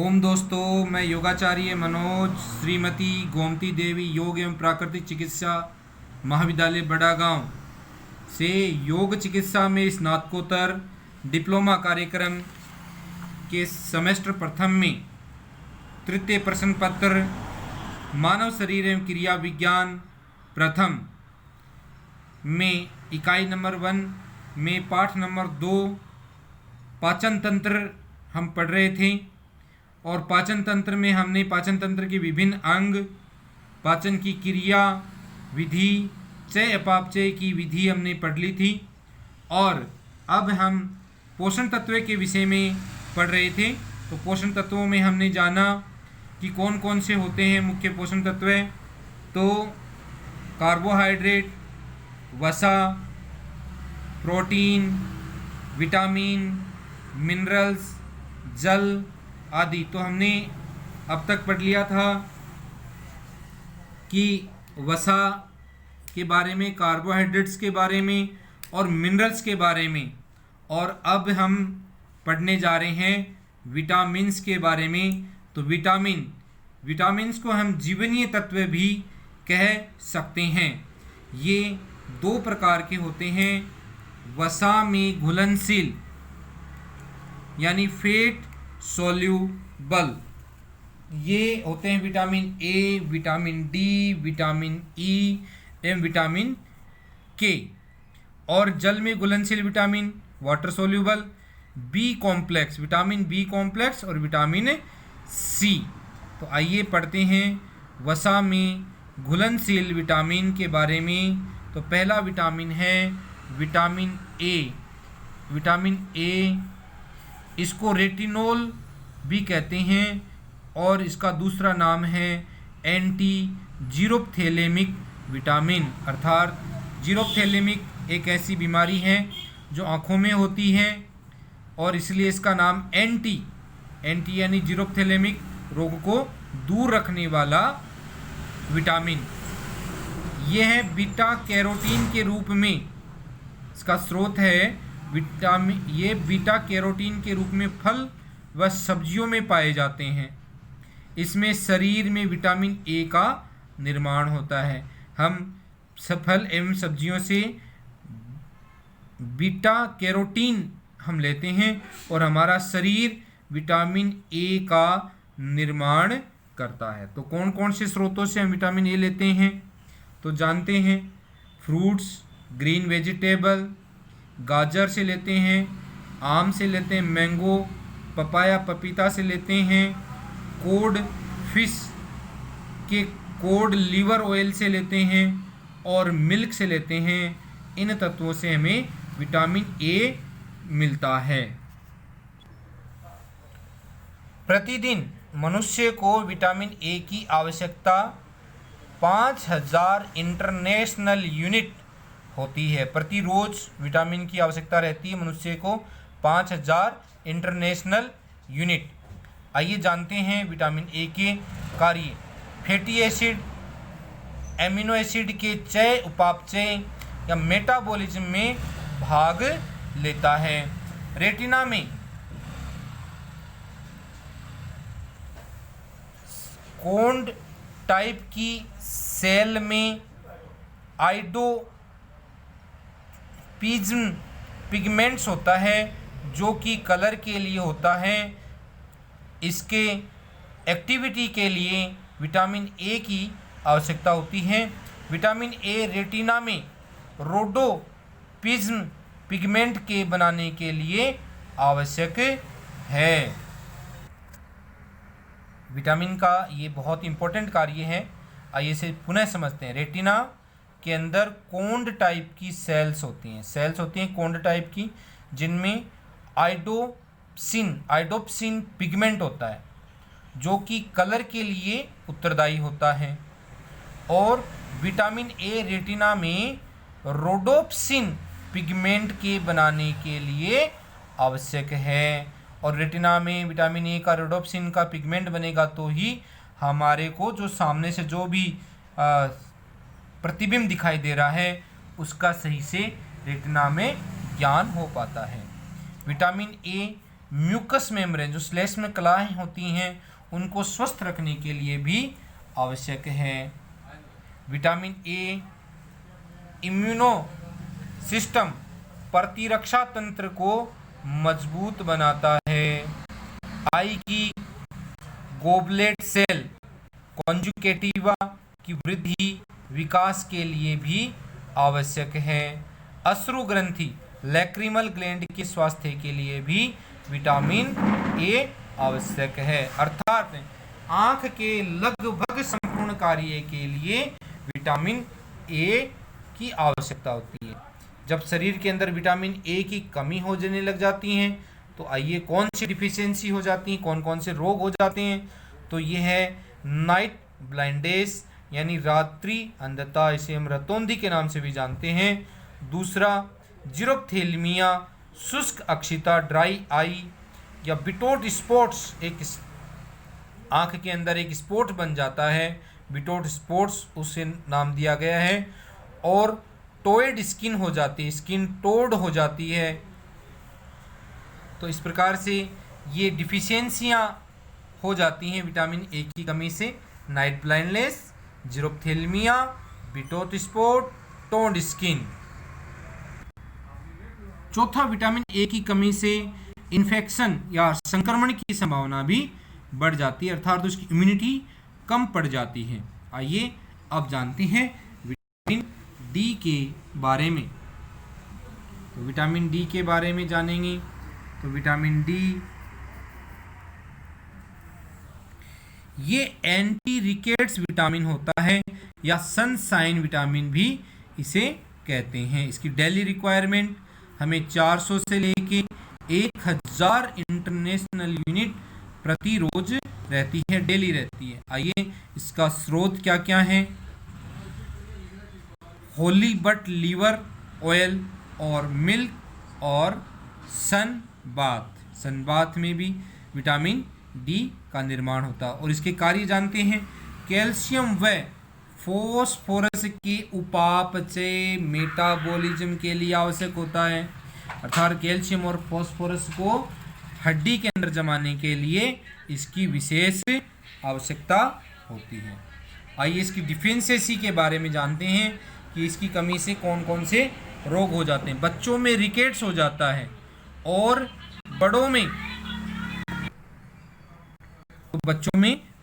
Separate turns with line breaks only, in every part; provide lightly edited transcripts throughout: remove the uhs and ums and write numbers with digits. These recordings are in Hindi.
ओम दोस्तों, मैं योगाचार्य मनोज श्रीमती गोमती देवी योग एवं प्राकृतिक चिकित्सा महाविद्यालय बड़ा गांव से योग चिकित्सा में स्नातकोत्तर डिप्लोमा कार्यक्रम के सेमेस्टर प्रथम में तृतीय प्रश्न पत्र मानव शरीर एवं क्रिया विज्ञान प्रथम में इकाई नंबर 1 में पाठ नंबर 2 पाचन तंत्र हम पढ़ रहे थे। और पाचन तंत्र में हमने पाचन तंत्र के विभिन्न अंग, पाचन की क्रिया विधि, चय अपापचय की विधि हमने पढ़ ली थी। और अब हम पोषण तत्व के विषय में पढ़ रहे थे। तो पोषण तत्वों में हमने जाना कि कौन कौन से होते हैं मुख्य पोषण तत्व। तो कार्बोहाइड्रेट, वसा, प्रोटीन, विटामिन, मिनरल्स, जल आदि। तो हमने अब तक पढ़ लिया था कि वसा के बारे में, कार्बोहाइड्रेट्स के बारे में और मिनरल्स के बारे में। और अब हम पढ़ने जा रहे हैं विटामिन्स के बारे में। तो विटामिन्स को हम जीवनीय तत्व भी कह सकते हैं। ये 2 प्रकार के होते हैं। वसा में घुलनशील यानी फेट सोल्यूबल, ये होते हैं vitamin A, vitamin D, vitamin E एवं विटामिन के। और जल में घुलनशील vitamin water soluble, B complex, vitamin B complex और विटामिन सी। तो आइए पढ़ते हैं वसा में घुलनशील विटामिन के बारे में। तो पहला विटामिन है विटामिन ए। विटामिन ए, इसको रेटिनोल भी कहते हैं और इसका दूसरा नाम है एंटी जीरोप्थेलेमिक विटामिन। अर्थात जीरोप्थेलेमिक एक ऐसी बीमारी है जो आँखों में होती है और इसलिए इसका नाम एंटी यानी जीरोप्थेलेमिक रोग को दूर रखने वाला विटामिन। यह है बीटा कैरोटीन के रूप में, इसका स्रोत है विटामिन। ये बीटा कैरोटीन के रूप में फल व सब्जियों में पाए जाते हैं। इसमें शरीर में विटामिन ए का निर्माण होता है। हम फल एवं सब्जियों से बीटा कैरोटीन हम लेते हैं और हमारा शरीर विटामिन ए का निर्माण करता है। तो कौन कौन से स्रोतों से हम विटामिन ए लेते हैं तो जानते हैं। फ्रूट्स, ग्रीन वेजिटेबल, गाजर से लेते हैं, आम से लेते हैं, मैंगो, पपाया पपीता से लेते हैं, कोड फिश के कोड लीवर ऑयल से लेते हैं और मिल्क से लेते हैं। इन तत्वों से हमें विटामिन ए मिलता है। प्रतिदिन मनुष्य को विटामिन ए की आवश्यकता 5000 इंटरनेशनल यूनिट होती है। प्रति रोज विटामिन की आवश्यकता रहती है मनुष्य को 5000 इंटरनेशनल यूनिट। आइए जानते हैं विटामिन ए के कार्य। फैटी एसिड, एमिनो एसिड के चय उपापचय या मेटाबॉलिज्म में भाग लेता है। रेटिना में कोन्ड टाइप की सेल में आइडोपिज्म पिगमेंट्स होता है जो कि कलर के लिए होता है। इसके एक्टिविटी के लिए विटामिन ए की आवश्यकता होती है। विटामिन ए रेटिना में रोडोपिज्म पिगमेंट के बनाने के लिए आवश्यक है। विटामिन का ये बहुत इंपॉर्टेंट कार्य है। आइए इसे पुनः समझते हैं। रेटिना के अंदर कोन्ड टाइप की सेल्स होती हैं कोन्ड टाइप की, जिनमें आइडोप्सिन पिगमेंट होता है जो कि कलर के लिए उत्तरदायी होता है। और विटामिन ए रेटिना में रोडोप्सिन पिगमेंट के बनाने के लिए आवश्यक है। और रेटिना में विटामिन ए का रोडोप्सिन का पिगमेंट बनेगा तो ही हमारे को जो सामने से जो भी प्रतिबिंब दिखाई दे रहा है उसका सही से रेटिना में ज्ञान हो पाता है। विटामिन ए म्यूकस मेम्ब्रेन, जो स्लेश में कलाएँ होती हैं, उनको स्वस्थ रखने के लिए भी आवश्यक है। विटामिन ए इम्यूनो सिस्टम, प्रतिरक्षा तंत्र को मजबूत बनाता है। आई की गोबलेट सेल कॉन्जुगेटिवा की वृद्धि विकास के लिए भी आवश्यक है। अश्रु ग्रंथि लैक्रिमल ग्लैंड के स्वास्थ्य के लिए भी विटामिन ए आवश्यक है। अर्थात आँख के लगभग संपूर्ण कार्य के लिए विटामिन ए की आवश्यकता होती है। जब शरीर के अंदर विटामिन ए की कमी हो जाने लग जाती है तो आइए कौन सी डिफिशियंसी हो जाती है, कौन कौन से रोग हो जाते हैं। तो ये है नाइट ब्लाइंडेस यानी रात्रि अंधता, इसे हम रतौंधी के नाम से भी जानते हैं। दूसरा जीरोप्थेल्मिया, शुष्क अक्षिता, ड्राई आई या बिटोट स्पॉट्स, एक आँख के अंदर एक स्पॉट बन जाता है, बिटोट स्पॉट्स उसे नाम दिया गया है। और टोएड स्किन हो जाती है, स्किन टोड हो जाती है। तो इस प्रकार से ये डिफिशियंसियाँ हो जाती हैं विटामिन ए की कमी से। Night blindness, xerophthalmia, Bitot spot, toad skin. चौथा, विटामिन ए की कमी से इन्फेक्शन या संक्रमण की संभावना भी बढ़ जाती है, अर्थात उसकी इम्यूनिटी कम पड़ जाती है। आइए अब जानते हैं विटामिन डी के बारे में। तो विटामिन डी के बारे में जानेंगे। तो विटामिन डी ये एंटी रिकेट्स विटामिन होता है या सनसाइन विटामिन भी इसे कहते हैं। इसकी डेली रिक्वायरमेंट हमें 400 से लेके 1000 इंटरनेशनल यूनिट प्रति रोज रहती है, डेली रहती है। आइए इसका स्रोत क्या क्या है। होली बट लीवर ऑयल और मिल्क और सन बाथ में भी विटामिन डी का निर्माण होता है। और इसके कार्य जानते हैं। कैल्शियम व फॉस्फोरस के उपापचय मेटाबॉलिज्म के लिए आवश्यक होता है, अर्थात कैल्शियम और फॉस्फोरस को हड्डी के अंदर जमाने के लिए इसकी विशेष आवश्यकता होती है। आइए इसकी डिफिशियंसी के बारे में जानते हैं कि इसकी कमी से कौन कौन से रोग हो जाते हैं। बच्चों में रिकेट्स हो जाता है और बड़ों में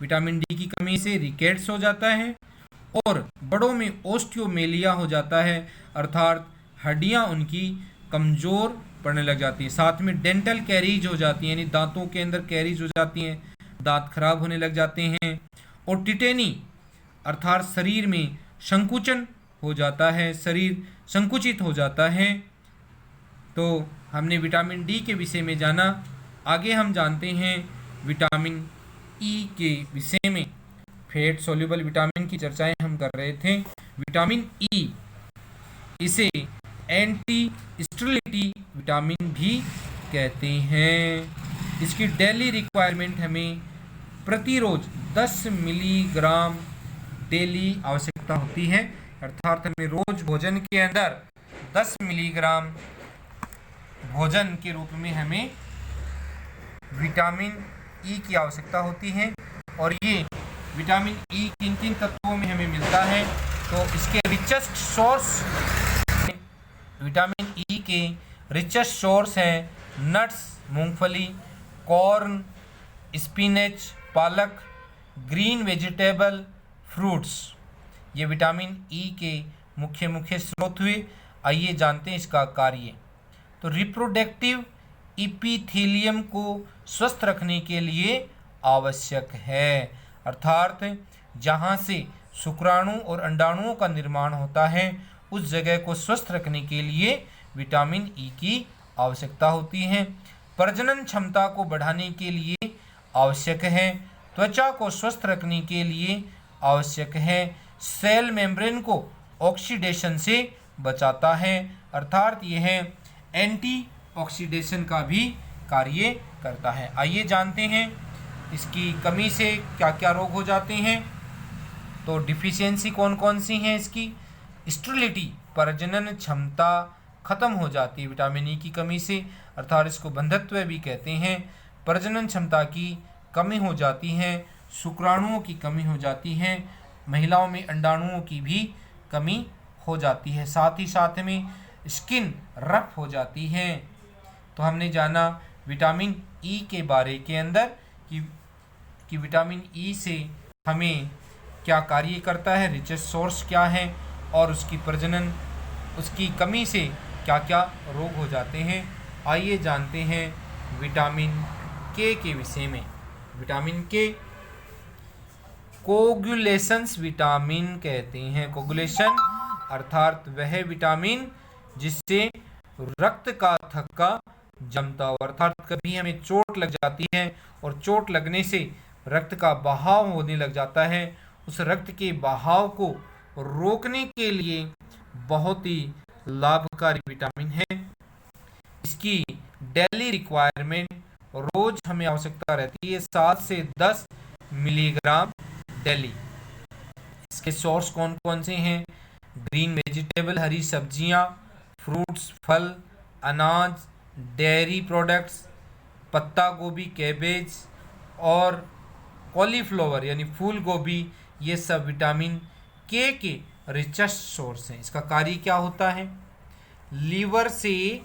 विटामिन डी की कमी से रिकेट्स हो जाता है और बड़ों में ओस्टियोमेलिया हो जाता है, अर्थात हड्डियां उनकी कमज़ोर पड़ने लग जाती हैं। साथ में डेंटल कैरीज हो जाती हैं, यानी दांतों के अंदर कैरीज हो जाती हैं, दांत खराब होने लग जाते हैं। और टिटेनी अर्थात शरीर में संकुचन हो जाता है, शरीर संकुचित हो जाता है। तो हमने विटामिन डी के विषय में जाना। आगे हम जानते हैं विटामिन ई के विषय में। फैट सोल्यूबल विटामिन की चर्चाएं हम कर रहे थे। विटामिन ई, इसे एंटी स्टेरिलिटी विटामिन भी कहते हैं। इसकी डेली रिक्वायरमेंट हमें प्रति रोज 10 मिलीग्राम डेली आवश्यकता होती है, अर्थात हमें रोज भोजन के अंदर 10 मिलीग्राम भोजन के रूप में हमें विटामिन ई की आवश्यकता होती है। और ये विटामिन ई किन किन तत्वों में हमें मिलता है, तो इसके रिचेस्ट सोर्स, विटामिन ई के रिचेस्ट सोर्स हैं नट्स, मूंगफली, कॉर्न, स्पिनच, पालक, ग्रीन वेजिटेबल, फ्रूट्स। ये विटामिन ई के मुख्य स्रोत हुए। आइए जानते हैं इसका कार्य। तो रिप्रोडक्टिव इपीथेलियम को स्वस्थ रखने के लिए आवश्यक है, अर्थात जहाँ से शुक्राणु और अंडाणुओं का निर्माण होता है उस जगह को स्वस्थ रखने के लिए विटामिन ई की आवश्यकता होती है। प्रजनन क्षमता को बढ़ाने के लिए आवश्यक है। त्वचा को स्वस्थ रखने के लिए आवश्यक है। सेल मेम्ब्रेन को ऑक्सीडेशन से बचाता है, अर्थात यह एंटी ऑक्सीडेशन का भी कार्य करता है। आइए जानते हैं इसकी कमी से क्या क्या रोग हो जाते हैं। तो डिफिशियंसी कौन कौन सी हैं इसकी। स्टेरिलिटी, प्रजनन क्षमता ख़त्म हो जाती है विटामिन ई की कमी से, अर्थात इसको बंधत्व भी कहते हैं। प्रजनन क्षमता की कमी हो जाती है, शुक्राणुओं की कमी हो जाती है, महिलाओं में अंडाणुओं की भी कमी हो जाती है, साथ ही साथ में स्किन रफ हो जाती है। तो हमने जाना विटामिन ई के बारे के अंदर कि विटामिन ई से हमें क्या कार्य करता है, रिचेस्ट सोर्स क्या है, और उसकी प्रजनन, उसकी कमी से क्या क्या रोग हो जाते हैं। आइए जानते हैं विटामिन के विषय में। विटामिन के कोगुलेशंस विटामिन कहते हैं। कोगुलेशन अर्थात वह विटामिन जिससे रक्त का थक्का जमता हो, अर्थात कभी हमें चोट लग जाती है और चोट लगने से रक्त का बहाव होने लग जाता है, उस रक्त के बहाव को रोकने के लिए बहुत ही लाभकारी विटामिन है। इसकी डेली रिक्वायरमेंट, रोज हमें आवश्यकता रहती है 7 से 10 मिलीग्राम डेली। इसके सोर्स कौन कौन से हैं? ग्रीन वेजिटेबल, हरी सब्जियां, फ्रूट्स, फल, अनाज, डेयरी प्रोडक्ट्स, पत्ता गोभी, कैबेज और कॉलीफ्लावर यानी फूल गोभी, ये सब विटामिन के रिचेस्ट सोर्स हैं। इसका कार्य क्या होता है? लीवर से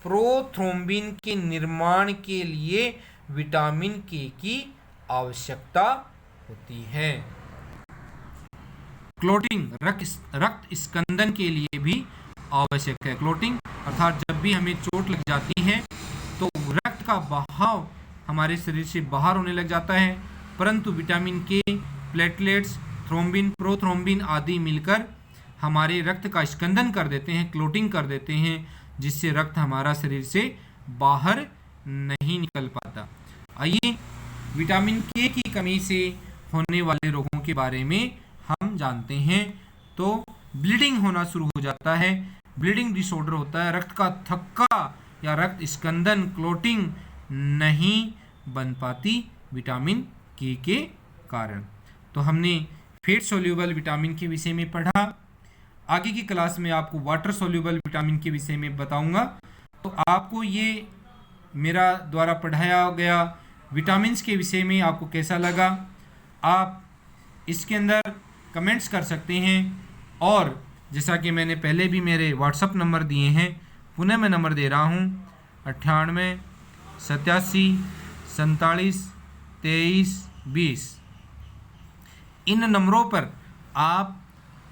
प्रोथ्रोम्बिन के निर्माण के लिए विटामिन के की आवश्यकता होती है। क्लोटिंग, रक्त स्कंदन के लिए भी आवश्यक है। क्लोटिंग अर्थात जब भी हमें चोट लग जाती है तो रक्त का बहाव हमारे शरीर से बाहर होने लग जाता है, परंतु विटामिन के, प्लेटलेट्स, थ्रोम्बिन, प्रोथ्रोम्बिन आदि मिलकर हमारे रक्त का स्कंदन कर देते हैं, क्लोटिंग कर देते हैं, जिससे रक्त हमारा शरीर से बाहर नहीं निकल पाता। आइए विटामिन के की कमी से होने वाले रोगों के बारे में हम जानते हैं। तो ब्लीडिंग होना शुरू हो जाता है, ब्लीडिंग डिसऑर्डर होता है, रक्त का थक्का या रक्त स्कंदन, क्लोटिंग नहीं बन पाती विटामिन के कारण। तो हमने फैट सोल्यूबल विटामिन के विषय में पढ़ा। आगे की क्लास में आपको वाटर सोल्यूबल विटामिन के विषय में बताऊंगा। तो आपको ये मेरा द्वारा पढ़ाया गया विटामिन्स के विषय में आपको कैसा लगा, आप इसके अंदर कमेंट्स कर सकते हैं। और जैसा कि मैंने पहले भी मेरे व्हाट्सअप नंबर दिए हैं, पुनः मैं नंबर दे रहा हूँ 98 87 47 23 20। इन नंबरों पर आप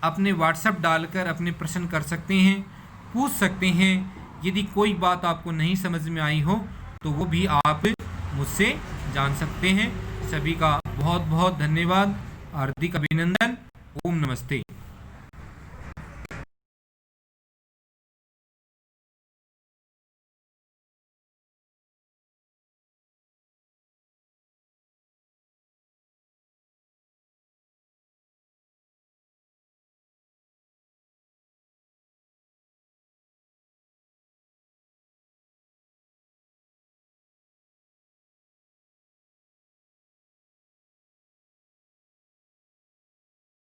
अपने व्हाट्सएप डालकर अपने प्रश्न कर सकते हैं, पूछ सकते हैं। यदि कोई बात आपको नहीं समझ में आई हो तो वो भी आप मुझसे जान सकते हैं। सभी का बहुत बहुत धन्यवाद, हार्दिक अभिनंदन। ओम नमस्ते।